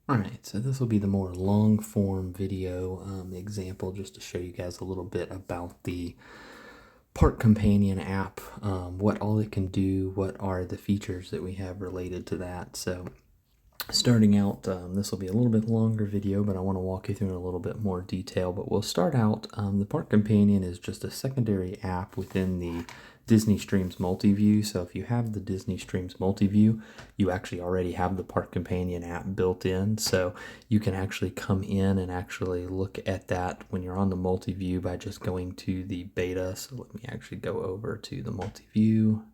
Alright, so this will be the more long form video example just to show you guys a little bit about the Park Companion app, what all it can do, what are the features that we have related to that. So starting out, this will be a little bit longer video, but I want to walk you through in a little bit more detail. But we'll start out, the Park Companion is just a secondary app within the Disney Streams Multiview. So if you have the Disney Streams Multiview, you actually already have the Park Companion app built in. So you can actually come in and actually look at that when you're on the Multiview by just going to the beta. So let me actually go over to the Multiview.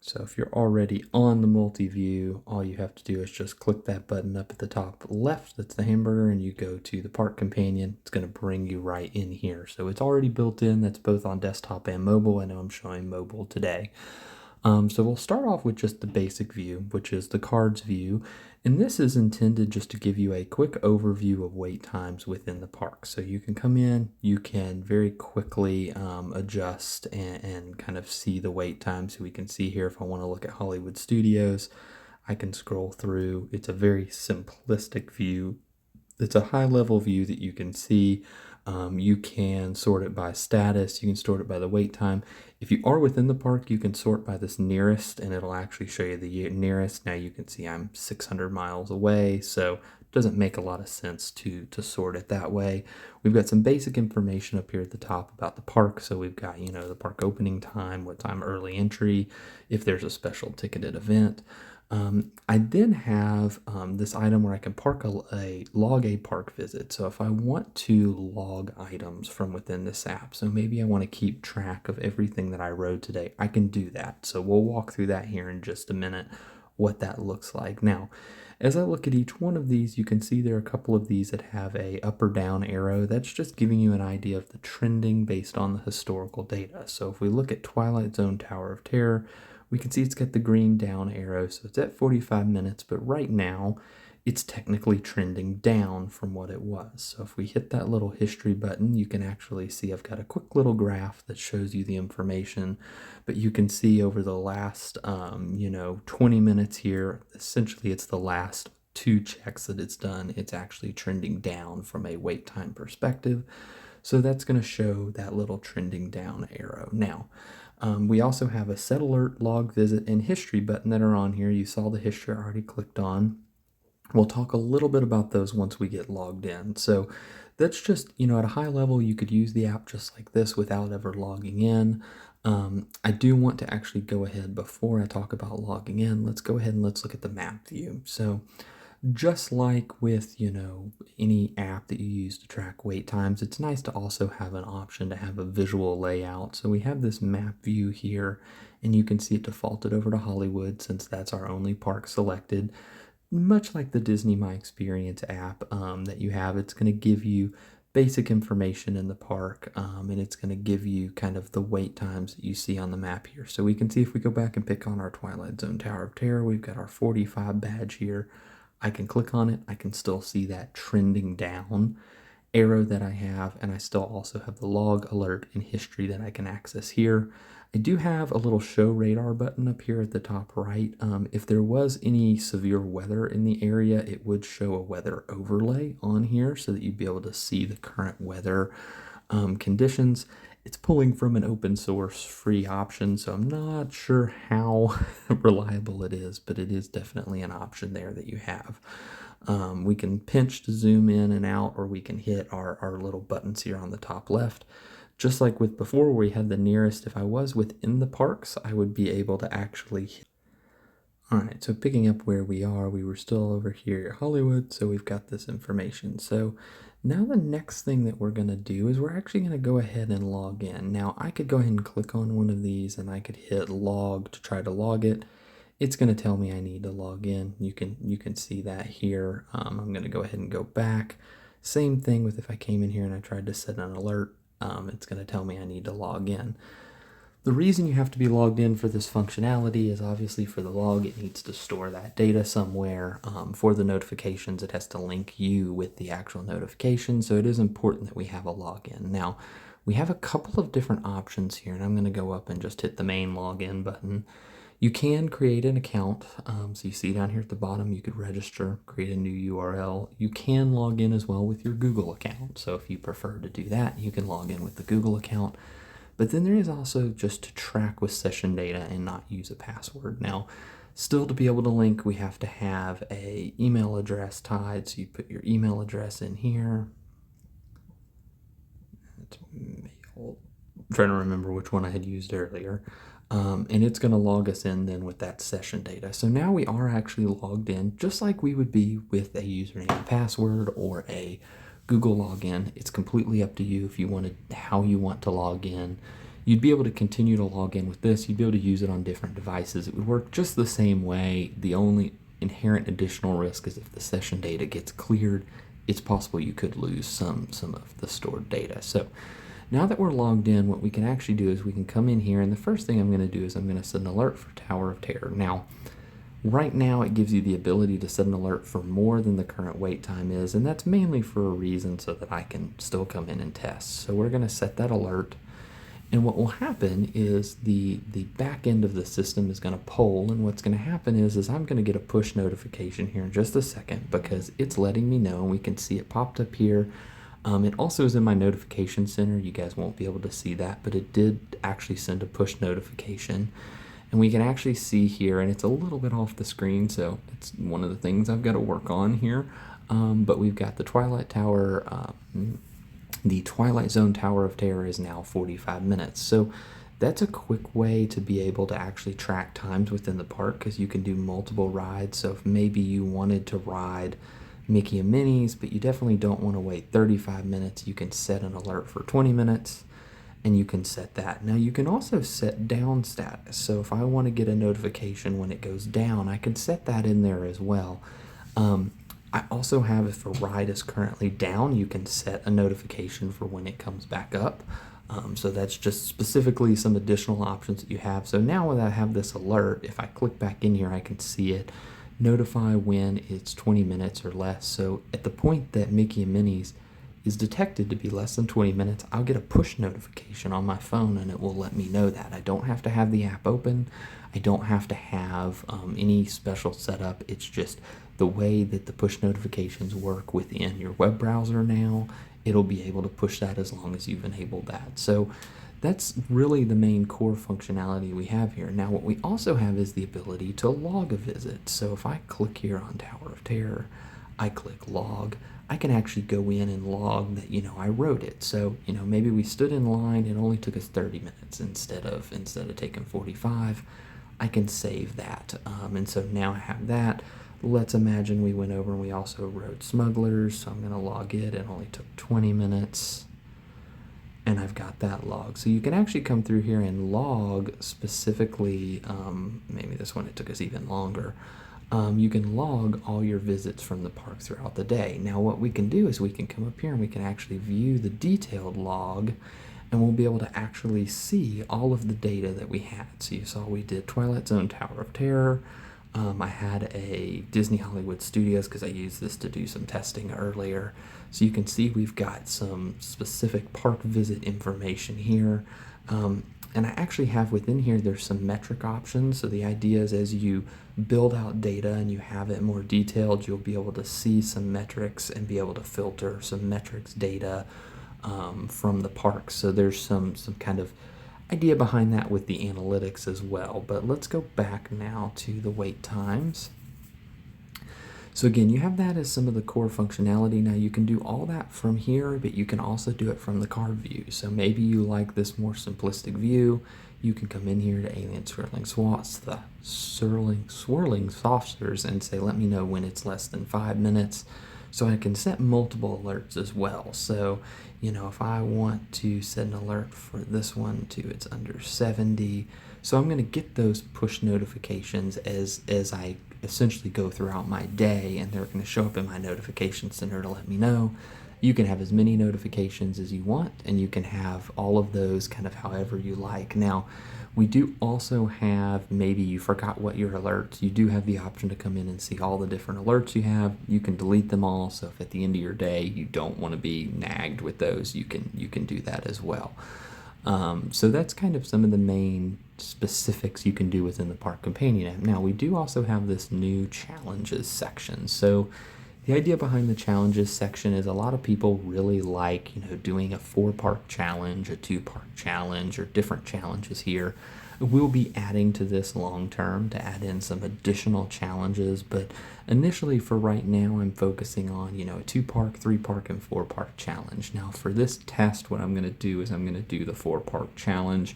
So if you're already on the multi-view, all you have to do is just click that button up at the top left, that's the hamburger, and you go to the Park Companion. It's going to bring you right in here. So it's already built in, that's both on desktop and mobile. I know I'm showing mobile today. So we'll start off with just the basic view, which is the cards view. And this is intended just to give you a quick overview of wait times within the park. So you can come in, you can very quickly adjust and kind of see the wait time. So we can see here if I want to look at Hollywood Studios, I can scroll through. It's a very simplistic view. It's a high level view that you can see. You can sort it by status, you can sort it by the wait time. If you are within the park, you can sort by this nearest and it'll actually show you the nearest. Now you can see I'm 600 miles away, so it doesn't make a lot of sense to sort it that way. We've got some basic information up here at the top about the park. So we've got, you know, the park opening time, what time early entry, if there's a special ticketed event. I then have this item where I can log a park visit. So if I want to log items from within this app, so maybe I want to keep track of everything that I rode today, I can do that. So we'll walk through that here in just a minute, what that looks like. Now, as I look at each one of these, you can see there are a couple of these that have a up or down arrow. That's just giving you an idea of the trending based on the historical data. So if we look at Twilight Zone Tower of Terror, we can see it's got the green down arrow, so it's at 45 minutes, but right now it's technically trending down from what it was. So if we hit that little history button, you can actually see I've got a quick little graph that shows you the information, but you can see over the last, 20 minutes here, essentially it's the last 2 checks that it's done. It's actually trending down from a wait time perspective. So that's going to show that little trending down arrow. Now, we also have a set alert, log visit, and history button that are on here. You saw the history I already clicked on. We'll talk a little bit about those once we get logged in. So that's just, at a high level, you could use the app just like this without ever logging in. I do want to actually go ahead before I talk about logging in. Let's go ahead and let's look at the map view. So just like with, any app that you use to track wait times, it's nice to also have an option to have a visual layout. So we have this map view here, and you can see it defaulted over to Hollywood since that's our only park selected. Much like the Disney My Experience app that you have, it's going to give you basic information in the park, and it's going to give you kind of the wait times that you see on the map here. So we can see if we go back and pick on our Twilight Zone Tower of Terror, we've got our 45 badge here. I can click on it, I can still see that trending down arrow that I have, and I still also have the log, alert, and history that I can access here. I do have a little show radar button up here at the top right. If there was any severe weather in the area, it would show a weather overlay on here so that you'd be able to see the current weather conditions. It's pulling from an open source free option, so I'm not sure how reliable it is, but it is definitely an option there that you have. We can pinch to zoom in and out, or we can hit our little buttons here on the top left. Just like with before where we had the nearest, if I was within the parks, I would be able to actually hit. All right, so picking up where we are, we were still over here at Hollywood, so we've got this information. So now the next thing that we're going to do is we're actually going to go ahead and log in. Now I could go ahead and click on one of these and I could hit log to try to log it. It's going to tell me I need to log in. You can see that here. I'm going to go ahead and go back. Same thing with if I came in here and I tried to set an alert, it's going to tell me I need to log in. The reason you have to be logged in for this functionality is obviously for the log, it needs to store that data somewhere. For the notifications, it has to link you with the actual notification, so it is important that we have a login. Now, we have a couple of different options here, and I'm going to go up and just hit the main login button. You can create an account. So you see down here at the bottom, you could register, create a new URL. You can log in as well with your Google account. So if you prefer to do that, you can log in with the Google account. But then there is also just to track with session data and not use a password. Now, still to be able to link, we have to have a email address tied. So you put your email address in here. It's mail. I'm trying to remember which one I had used earlier. And it's going to log us in then with that session data. So now we are actually logged in just like we would be with a username and password or a Google login. It's completely up to you if you wanted how you want to log in. You'd be able to continue to log in with this. You'd be able to use it on different devices. It would work just the same way. The only inherent additional risk is if the session data gets cleared, it's possible you could lose some of the stored data. So now that we're logged in, what we can actually do is we can come in here, and the first thing I'm going to do is I'm going to set an alert for Tower of Terror. Now, right now it gives you the ability to set an alert for more than the current wait time is, and that's mainly for a reason so that I can still come in and test. So we're going to set that alert, and what will happen is the back end of the system is going to poll, and what's going to happen is I'm going to get a push notification here in just a second because it's letting me know, and we can see it popped up here. It also is in my notification center. You guys won't be able to see that, but it did actually send a push notification. And we can actually see here, and it's a little bit off the screen, so it's one of the things I've got to work on here. But we've got the Twilight Tower, the Twilight Zone Tower of Terror is now 45 minutes. So that's a quick way to be able to actually track times within the park because you can do multiple rides. So if maybe you wanted to ride Mickey and Minnie's, but you definitely don't want to wait 35 minutes, you can set an alert for 20 minutes and you can set that. Now you can also set down status. So if I want to get a notification when it goes down, I can set that in there as well. I also have, if a ride is currently down, you can set a notification for when it comes back up. So that's just specifically some additional options that you have. So now that I have this alert, if I click back in here, I can see it notify when it's 20 minutes or less. So at the point that Mickey and Minnie's is detected to be less than 20 minutes, I'll get a push notification on my phone and it will let me know that. I don't have to have the app open. I don't have to have any special setup. It's just the way that the push notifications work within your web browser now. It'll be able to push that as long as you've enabled that. So that's really the main core functionality we have here. Now what we also have is the ability to log a visit. So if I click here on Tower of Terror, I click log, I can actually go in and log that, I wrote it. So, maybe we stood in line, it only took us 30 minutes instead of taking 45. I can save that. And so now I have that. Let's imagine we went over and we also wrote Smugglers. So I'm going to log it. It only took 20 minutes. And I've got that log. So you can actually come through here and log specifically, maybe this one it took us even longer. You can log all your visits from the park throughout the day. Now what we can do is we can come up here and we can actually view the detailed log, and we'll be able to actually see all of the data that we had. So you saw we did Twilight Zone Tower of Terror. I had a Disney Hollywood Studios because I used this to do some testing earlier. So you can see we've got some specific park visit information here. And I actually have within here, there's some metric options. So the idea is as you build out data and you have it more detailed, you'll be able to see some metrics and be able to filter some metrics data from the park. So there's some kind of idea behind that with the analytics as well. But let's go back now to the wait times. So again, you have that as some of the core functionality. Now you can do all that from here, but you can also do it from the card view. So maybe you like this more simplistic view. You can come in here to Alien Swirling Saucers and say, let me know when it's less than 5 minutes. So I can set multiple alerts as well. So, if I want to set an alert for this one to it's under 70, so I'm going to get those push notifications as I essentially go throughout my day, and they're going to show up in my notification center to let me know. You can have as many notifications as you want, and you can have all of those kind of however you like. Now, we do also have, maybe you forgot what your alerts, you do have the option to come in and see all the different alerts you have. You can delete them all, so if at the end of your day you don't want to be nagged with those, you can do that as well. So that's kind of some of the main specifics you can do within the Park Companion app. Now, we do also have this new challenges section. So the idea behind the challenges section is a lot of people really like, doing a 4-park challenge, a 2-park challenge, or different challenges here. We'll be adding to this long term to add in some additional challenges, but initially for right now, I'm focusing on, a 2-park, 3-park, and 4-park challenge. Now for this test, what I'm going to do is I'm going to do the 4-park challenge.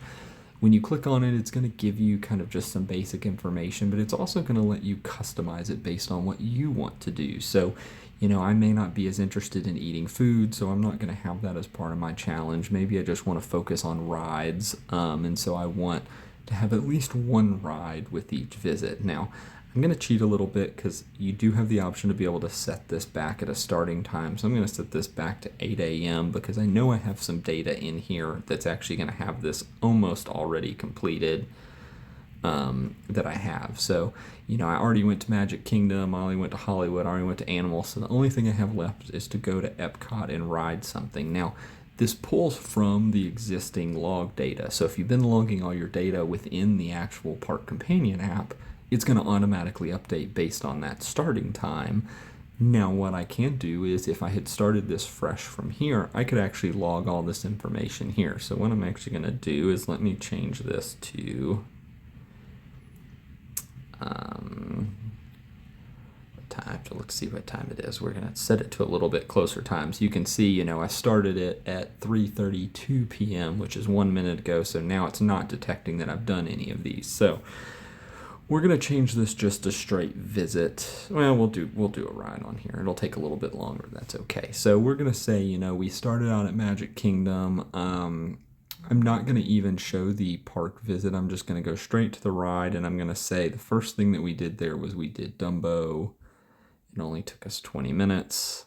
When you click on it, it's going to give you kind of just some basic information, but it's also going to let you customize it based on what you want to do. So, I may not be as interested in eating food, so I'm not going to have that as part of my challenge. Maybe I just want to focus on rides, and so I want to have at least one ride with each visit. Now, I'm going to cheat a little bit because you do have the option to be able to set this back at a starting time. So I'm going to set this back to 8 a.m. because I know I have some data in here that's actually going to have this almost already completed that I have. So, I already went to Magic Kingdom, I already went to Hollywood, I already went to Animal. So the only thing I have left is to go to Epcot and ride something. Now, this pulls from the existing log data. So if you've been logging all your data within the actual Park Companion app, it's going to automatically update based on that starting time. Now what I can do is if I had started this fresh from here, I could actually log all this information here. So what I'm actually going to do is let me change this to let's see what time it is. We're going to set it to a little bit closer times. You can see, I started it at 3:32 p.m., which is 1 minute ago. So now it's not detecting that I've done any of these. So we're going to change this just to straight visit. Well, we'll do a ride on here. It'll take a little bit longer. That's okay. So we're going to say, we started out at Magic Kingdom. I'm not going to even show the park visit. I'm just going to go straight to the ride, and I'm going to say the first thing that we did there was we did Dumbo. It only took us 20 minutes,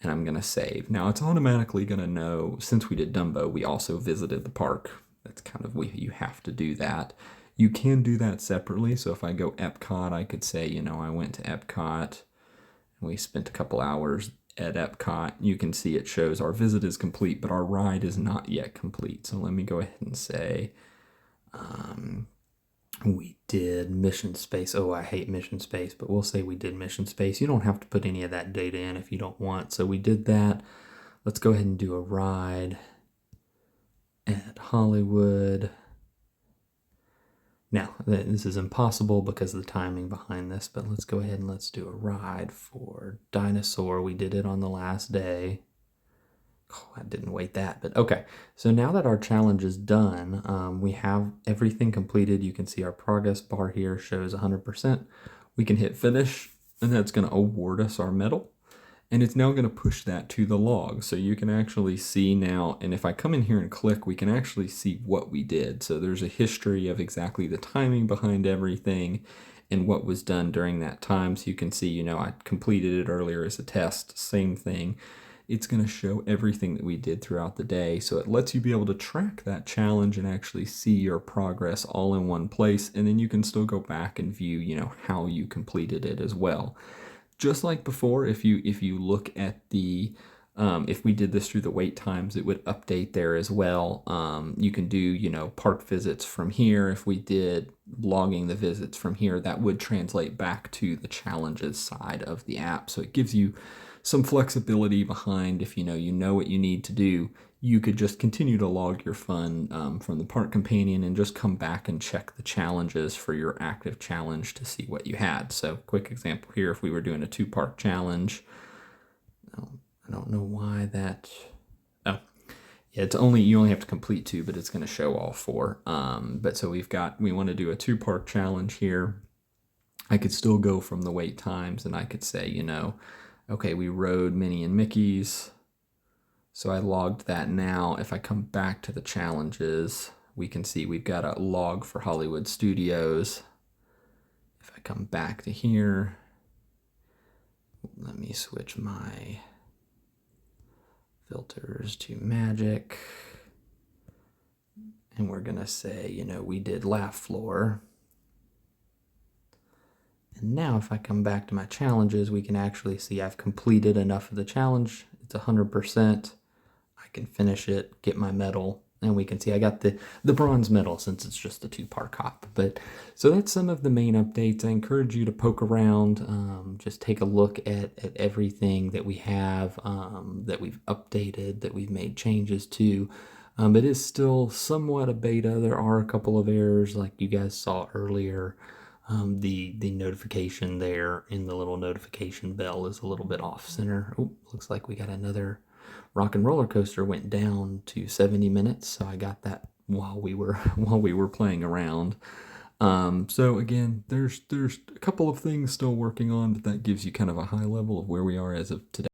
and I'm going to save. Now, it's automatically going to know, since we did Dumbo, we also visited the park. That's kind of, you have to do that. You can do that separately, so if I go Epcot, I could say, I went to Epcot, and we spent a couple hours at Epcot. You can see it shows our visit is complete, but our ride is not yet complete. So let me go ahead and say, we did Mission Space. Oh, I hate Mission Space, but we'll say we did Mission Space. You don't have to put any of that data in if you don't want. So we did that. Let's go ahead and do a ride at Hollywood. Now, this is impossible because of the timing behind this, but let's go ahead and let's do a ride for Dinosaur. We did it on the last day. Oh, I didn't wait that, but okay. So now that our challenge is done, we have everything completed. You can see our progress bar here shows 100%. We can hit finish, and that's going to award us our medal. And it's now going to push that to the log. So you can actually see now, and if I come in here and click, we can actually see what we did. So there's a history of exactly the timing behind everything and what was done during that time. So you can see, I completed it earlier as a test, same thing. It's going to show everything that we did throughout the day. So it lets you be able to track that challenge and actually see your progress all in one place. And then you can still go back and view, how you completed it as well. Just like before, if you look at the, if we did this through the WaitTimes, it would update there as well. You can do, park visits from here. If we did logging the visits from here, that would translate back to the challenges side of the app. So it gives you some flexibility behind if you know what you need to do. You could just continue to log your fun from the Park Companion and just come back and check the challenges for your active challenge to see what you had. So quick example here, if we were doing a 2-park challenge, I don't know why that, oh, yeah, you only have to complete 2, but it's going to show all 4. But so we want to do a 2-park challenge here. I could still go from the wait times and I could say, okay, we rode Minnie and Mickey's. So I logged that now. If I come back to the challenges, we can see we've got a log for Hollywood Studios. If I come back to here, let me switch my filters to magic. And we're going to say, we did Laugh Floor. And now if I come back to my challenges, we can actually see I've completed enough of the challenge. It's 100%. I can finish it, get my medal, And we can see I got the bronze medal since it's just a 2-part cop. But so that's some of the main updates. I encourage you to poke around, just take a look at everything that we have, that we've updated, that we've made changes to. It is still somewhat a beta. There are a couple of errors like you guys saw earlier. The notification there in the little notification bell is a little bit off center. Oh, looks like we got another Rock and Roller Coaster went down to 70 minutes, so I got that while we were playing around. So again, there's a couple of things still working on, but that gives you kind of a high level of where we are as of today.